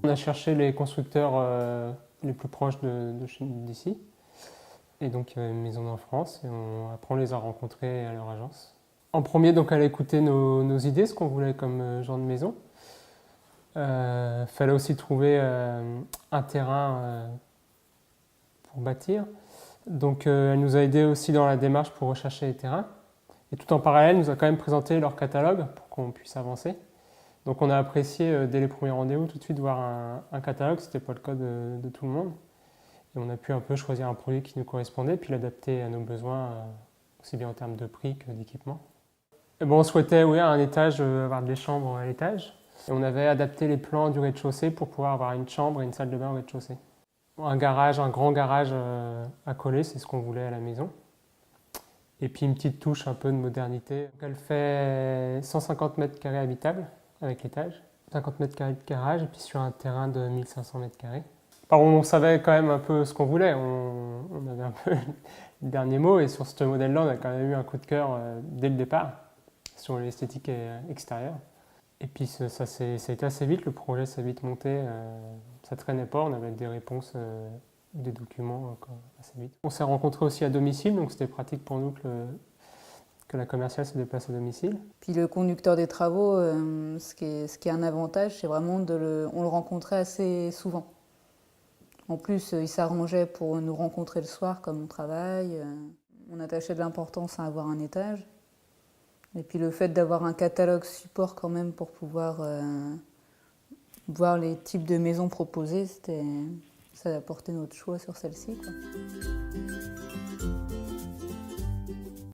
On a cherché les constructeurs les plus proches d'ici. Et donc il y avait une maison en France et après on les a rencontrés à leur agence. En premier, donc, elle a écouté nos idées, ce qu'on voulait comme genre de maison. Fallait aussi trouver un terrain pour bâtir. Donc elle nous a aidé aussi dans la démarche pour rechercher les terrains. Et tout en parallèle, elle nous a quand même présenté leur catalogue pour qu'on puisse avancer. Donc on a apprécié dès les premiers rendez-vous tout de suite voir un catalogue, ce n'était pas le cas de tout le monde. Et on a pu un peu choisir un produit qui nous correspondait, puis l'adapter à nos besoins, aussi bien en termes de prix que d'équipement. Et bon, on souhaitait un étage, avoir des chambres à l'étage. Et on avait adapté les plans du rez-de-chaussée pour pouvoir avoir une chambre et une salle de bain au rez-de-chaussée. Un garage, un grand garage à coller, c'est ce qu'on voulait à la maison. Et puis une petite touche un peu de modernité. Donc elle fait 150 mètres carrés habitables avec l'étage, 50 mètres carrés de garage et puis sur un terrain de 1500 mètres carrés. On savait quand même un peu ce qu'on voulait, on avait un peu le dernier mot et sur ce modèle-là on a quand même eu un coup de cœur dès le départ sur l'esthétique extérieure. Et puis ça a été assez vite, le projet s'est vite monté, ça traînait pas, on avait des réponses, des documents assez vite. On s'est rencontrés aussi à domicile, donc c'était pratique pour nous que la commerciale se déplace à domicile. Puis le conducteur des travaux, ce qui est un avantage, c'est vraiment on le rencontrait assez souvent. En plus, il s'arrangeait pour nous rencontrer le soir comme on travaille. On attachait de l'importance à avoir un étage. Et puis le fait d'avoir un catalogue support quand même pour pouvoir voir les types de maisons proposées, ça a apporté notre choix sur celle-ci, quoi.